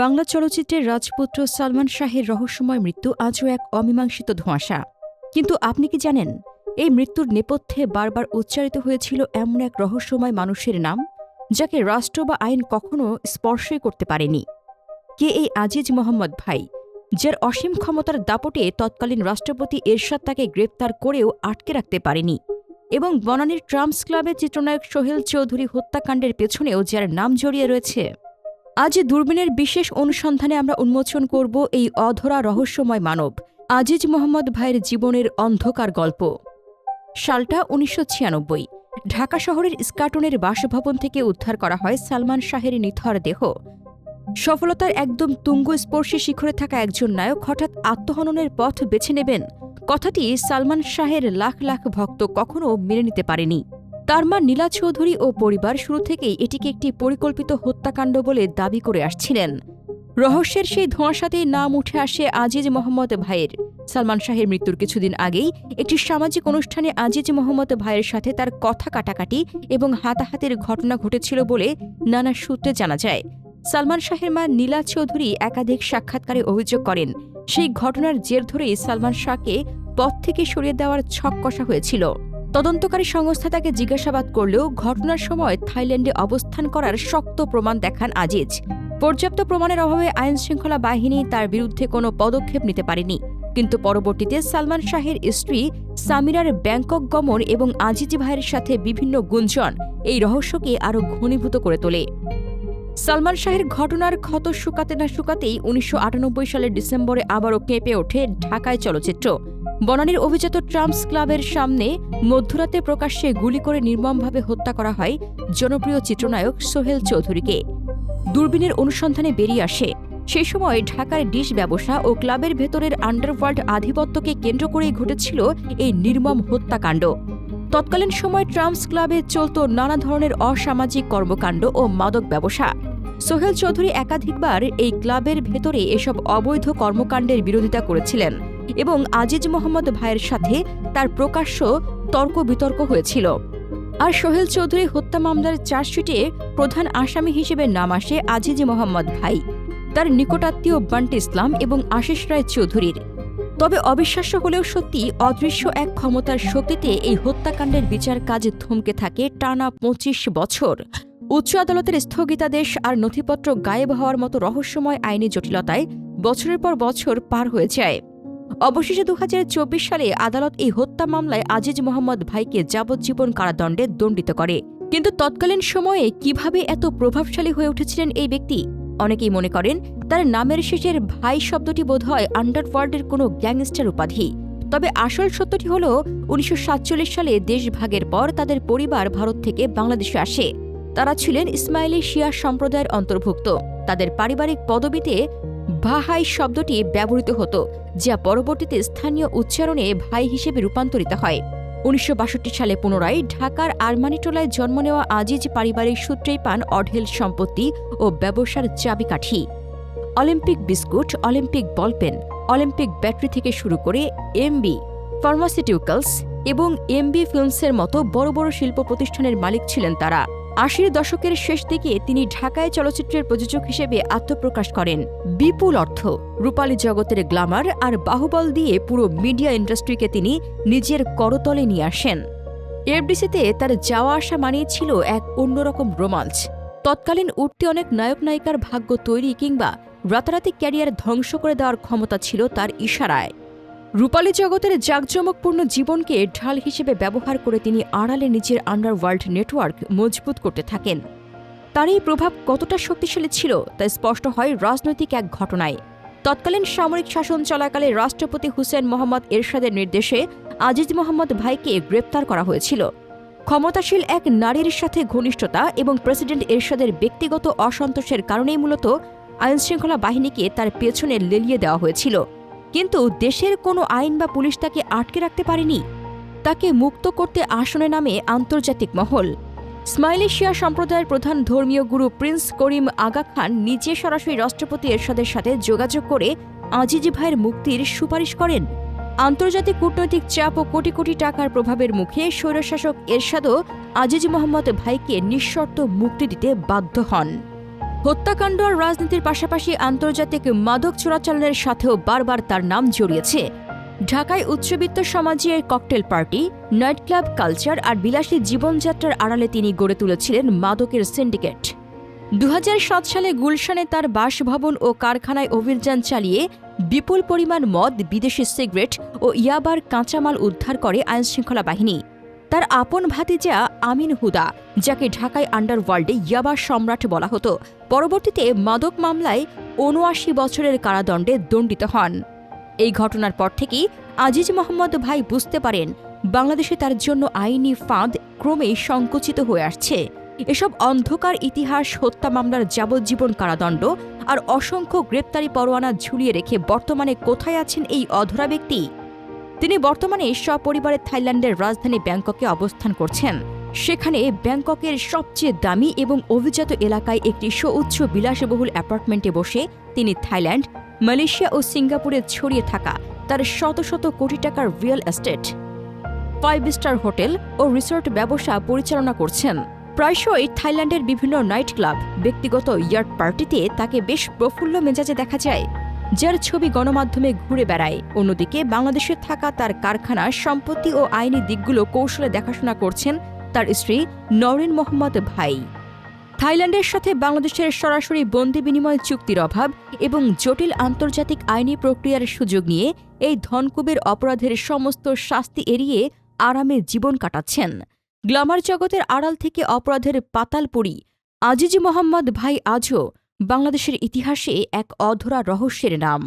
বাংলা চলচ্চিত্রের রাজপুত্র সালমান শাহের রহস্যময় মৃত্যু আজও এক অমীমাংসিত ধোঁয়াশা। কিন্তু আপনি কি জানেন, এই মৃত্যুর নেপথ্যে বারবার উচ্চারিত হয়েছিল এমন এক রহস্যময় মানুষের নাম, যাকে রাষ্ট্র বা আইন কখনো স্পর্শই করতে পারেনি? কে এই আজিজ মোহাম্মদ ভাই, যার অসীম ক্ষমতার দাপটে তৎকালীন রাষ্ট্রপতি এরশাদ তাকে গ্রেপ্তার করেও আটকে রাখতে পারেনি, এবং বনানীর ট্রাম্পস ক্লাবের চিত্রনায়ক সোহেল চৌধুরী হত্যাকাণ্ডের পেছনেও যার নাম জড়িয়ে রয়েছে? আজ দূরবীনের বিশেষ অনুসন্ধানে আমরা উন্মোচন করব এই অধরা রহস্যময় মানব আজিজ মোহাম্মদ ভাইয়ের জীবনের অন্ধকার গল্প। সালটা ১৯৯৬। ঢাকা শহরের ইস্কাটনের বাসভবন থেকে উদ্ধার করা হয় সালমান শাহের নিথর দেহ। সফলতার একদম তুঙ্গস্পর্শী শিখরে থাকা একজন নায়ক হঠাৎ আত্মহননের পথ বেছে নেবেন, কথাটি সালমান শাহের লাখ লাখ ভক্ত কখনো মেনে নিতে পারেনি। তার মা নীলা চৌধুরী ও পরিবার শুরু থেকেই এটিকে একটি পরিকল্পিত হত্যাকাণ্ড বলে দাবি করে আসছিলেন। রহস্যের সেই ধোঁয়াশাতেই নাম উঠে আসে আজিজ মোহাম্মদ ভাইয়ের। সালমান শাহের মৃত্যুর কিছুদিন আগেই একটি সামাজিক অনুষ্ঠানে আজিজ মোহাম্মদ ভাইয়ের সাথে তার কথা কাটাকাটি এবং হাতাহাতির ঘটনা ঘটেছিল বলে নানা সূত্রে জানা যায়। সালমান শাহের মা নীলা চৌধুরী একাধিক সাক্ষাৎকারে অভিযোগ করেন, সেই ঘটনার জের ধরেই সালমান শাহকে পদ থেকে সরিয়ে দেওয়ার ছক কষা হয়েছিল। তদন্তকারী সংস্থা তাকে জিজ্ঞাসাবাদ করলেও ঘটনার সময় থাইল্যান্ডে অবস্থান করার শক্ত প্রমাণ দেখান আজিজ। পর্যাপ্ত প্রমাণের অভাবে আইনশৃঙ্খলা বাহিনী তার বিরুদ্ধে কোনো পদক্ষেপ নিতে পারেনি। কিন্তু পরবর্তীতে সালমান শাহের স্ত্রী সামিরার ব্যাংকক গমন এবং আজিজ ভাইয়ের সাথে বিভিন্ন গুঞ্জন এই রহস্যকে আরও ঘনীভূত করে তোলে। সালমান শাহের ঘটনার ক্ষত শুকাতে না শুকাতেই ১৯৯৮ সালের ডিসেম্বরে আবারও কেঁপে ওঠে ঢাকায় চলচ্চিত্র। বনানীর অভিজাত ট্রাম্পস ক্লাবের সামনে মধ্যরাতে প্রকাশ্যে গুলি করে নির্মমভাবে হত্যা করা হয় জনপ্রিয় চিত্রনায়ক সোহেল চৌধুরীকে। দূরবীনের অনুসন্ধানে বেরিয়ে আসে, সেই সময় ঢাকার ডিশ ব্যবসা ও ক্লাবের ভেতরের আন্ডারওয়ার্ল্ড আধিপত্যকে কেন্দ্র করেই ঘটেছিল এই নির্মম হত্যাকাণ্ড। তৎকালীন সময় ট্রাম্পস ক্লাবে চলত নানা ধরনের অসামাজিক কর্মকাণ্ড ও মাদক ব্যবসা। সোহেল চৌধুরী একাধিকবার এই ক্লাবের ভেতরে এসব অবৈধ কর্মকাণ্ডের বিরোধিতা করেছিলেন এবং আজিজ মোহাম্মদ ভাইয়ের সাথে তার প্রকাশ্য তর্ক বিতর্ক হয়েছিল। আর সোহেল চৌধুরী হত্যা মামলার চার্জশিটে প্রধান আসামি হিসেবে নাম আসে আজিজ মোহাম্মদ ভাই, তার নিকটাত্মীয় বান্টি ইসলাম এবং আশিস রায় চৌধুরীর। তবে অবিশ্বাস্য হলেও সত্যি, অদৃশ্য এক ক্ষমতার শক্তিতে এই হত্যাকাণ্ডের বিচার কাজ থমকে থাকে টানা ২৫ বছর। উচ্চ আদালতের স্থগিতাদেশ আর নথিপত্র গায়েব হওয়ার মতো রহস্যময় আইনি জটিলতায় বছরের পর বছর পার হয়ে যায়। অবশেষে ২০২৪ সালে আদালত এই হত্যা মামলায় আজিজ মোহাম্মদ ভাইকে যাবজ্জীবন কারাদণ্ডে দণ্ডিত করে। কিন্তু তৎকালীন সময়ে কিভাবে এত প্রভাবশালী হয়ে উঠেছিলেন এই ব্যক্তি? অনেকেই মনে করেন তার নামের শেষের ভাই শব্দটি বোধহয় আন্ডারওয়ার্ল্ডের কোনো গ্যাংস্টার উপাধি। তবে আসল সত্যটি হল ১৯৪৭ সালে দেশভাগের পর তাদের পরিবার ভারত থেকে বাংলাদেশে আসে। তারা ছিলেন ইসমাইলি শিয়া সম্প্রদায়ের অন্তর্ভুক্ত। তাদের পারিবারিক পদবিতে ভাহাই শব্দটি ব্যবহৃত হতো, যা পরবর্তীতে স্থানীয় উচ্চারণে ভাই হিসেবে রূপান্তরিত হয়। ১৯৬২ সালে পুনরায় ঢাকার আরমানিটোলায় জন্ম নেওয়া আজিজ পারিবারিক সূত্রেই পান অঢেল সম্পত্তি ও ব্যবসার চাবিকাঠি। Olympic biscuit, Olympic ball peen, Olympic battery থেকে শুরু করে এমবি ফার্মাসিউটিক্যালস এবং এমবি ফিল্মসের মতো বড় বড় শিল্প প্রতিষ্ঠানের মালিক ছিলেন তারা। ৮০ দশকের শেষ দিকে তিনি ঢাকায় চলচ্চিত্রের প্রযোজক হিসেবে আত্মপ্রকাশ করেন। বিপুল অর্থ, রূপালী জগতের গ্ল্যামার আর বাহুবল দিয়ে পুরো মিডিয়া ইন্ডাস্ট্রিকে তিনি নিজের করতলে নিয়ে আসেন। এফডিসিতে তার যাওয়া আসা মানিয়েছিল এক অন্যরকম রোমাঞ্চ। তৎকালীন উঠতি অনেক নায়ক নায়িকার ভাগ্য তৈরি কিংবা রাতারাতি ক্যারিয়ার ধ্বংস করে দেওয়ার ক্ষমতা ছিল তার ইশারায়। রূপালী জগতের জাঁকজমকপূর্ণ জীবনকে ঢাল হিসেবে ব্যবহার করে তিনি আড়ালে নিজের আন্ডারওয়ার্ল্ড নেটওয়ার্ক মজবুত করতে থাকেন। তার এই প্রভাব কতটা শক্তিশালী ছিল তা স্পষ্ট হয় রাজনৈতিক এক ঘটনায়। তৎকালীন সামরিক শাসন চলাকালে রাষ্ট্রপতি হুসেন মোহাম্মদ এরশাদের নির্দেশে আজিজ মোহাম্মদ ভাইকে গ্রেপ্তার করা হয়েছিল। ক্ষমতাশীল এক নারীর সাথে ঘনিষ্ঠতা এবং প্রেসিডেন্ট এরশাদের ব্যক্তিগত অসন্তোষের কারণেই মূলত আইনশৃঙ্খলা বাহিনীকে তার পেছনে লেলিয়ে দেওয়া হয়েছিল। কিন্তু দেশের কোনো আইন বা পুলিশ তাকে আটকে রাখতে পারেনি। তাকে মুক্ত করতে আসনে নামে আন্তর্জাতিক মহল। ইসমাইলি শিয়া সম্প্রদায়ের প্রধান ধর্মীয় গুরু প্রিন্স করিম আগা খান নিজে সরাসরি রাষ্ট্রপতি এরশাদের সাথে যোগাযোগ করে আজিজ ভাইয়ের মুক্তির সুপারিশ করেন। আন্তর্জাতিক কূটনৈতিক চাপ ও কোটি কোটি টাকার প্রভাবের মুখে স্বৈরশাসক এরশাদও আজিজ মোহাম্মদ ভাইকে নিঃশর্ত মুক্তি দিতে বাধ্য হন। হত্যাকাণ্ড আর রাজনীতির পাশাপাশি আন্তর্জাতিক মাদক চোরাচালানের সাথেও বারবার তার নাম জড়িয়েছে। ঢাকায় উচ্চবিত্ত সমাজে cocktail party, night club culture আর বিলাসী জীবনযাত্রার আড়ালে তিনি গড়ে তুলেছিলেন মাদকের সিন্ডিকেট। 2007 সালে গুলশানে তার বাসভবন ও কারখানায় অভিযান চালিয়ে বিপুল পরিমাণ মদ, বিদেশি সিগারেট ও ইয়াবার কাঁচামাল উদ্ধার করে আইনশৃঙ্খলা বাহিনী। তার আপন ভাতিজা আমিন হুদা, যাকে ঢাকায় আন্ডারওয়ার্ল্ডে ইয়াবা সম্রাট বলা হতো, পরবর্তীতে মাদক মামলায় ৭৯ বছরের কারাদণ্ডে দণ্ডিত হন। এই ঘটনার পর থেকেই আজিজ মোহাম্মদ ভাই বুঝতে পারেন বাংলাদেশে তার জন্য আইনি ফাঁদ ক্রমেই সংকুচিত হয়ে আসছে। এসব অন্ধকার ইতিহাস, হত্যা মামলার যাবজ্জীবন কারাদণ্ড আর অসংখ্য গ্রেপ্তারি পরোয়ানা ঝুলিয়ে রেখে বর্তমানে কোথায় আছেন এই অধরা ব্যক্তি? তিনি বর্তমানে সপরিবারে থাইল্যান্ডের রাজধানী ব্যাংককে অবস্থান করছেন। সেখানে ব্যাংককের সবচেয়ে দামি এবং অভিজাত এলাকায় একটি সুউচ্চ বিলাসবহুল অ্যাপার্টমেন্টে বসে তিনি থাইল্যান্ড, মালয়েশিয়া ও সিঙ্গাপুরে ছড়িয়ে থাকা তার শত শত কোটি টাকার রিয়েল এস্টেট, 5 স্টার হোটেল ও রিসোর্ট ব্যবসা পরিচালনা করছেন। প্রায়শই থাইল্যান্ডের বিভিন্ন নাইট ক্লাব, ব্যক্তিগত ইয়ার্ড পার্টিতে তাকে বেশ প্রফুল্ল মেজাজে দেখা যায়, যার ছবি গণমাধ্যমে ঘুরে বেড়ায়। অন্যদিকে বাংলাদেশে থাকা তার কারখানা, সম্পত্তি ও আইনি দিকগুলো কৌশলে দেখাশোনা করছেন তার স্ত্রী নওরিন মোহাম্মদ ভাই। থাইল্যান্ডের সাথে বাংলাদেশের সরাসরি বন্দি বিনিময় চুক্তির অভাব এবং জটিল আন্তর্জাতিক আইনি প্রক্রিয়ার সুযোগ নিয়ে এই ধনকুবের অপরাধের সমস্ত শাস্তি এড়িয়ে আরামে জীবন কাটাচ্ছেন। গ্ল্যামার জগতের আড়াল থেকে অপরাধের পাতালপুরী আজিজ মোহাম্মদ ভাই আজও বাংলাদেশের ইতিহাসে এক অধরা রহস্যের নাম।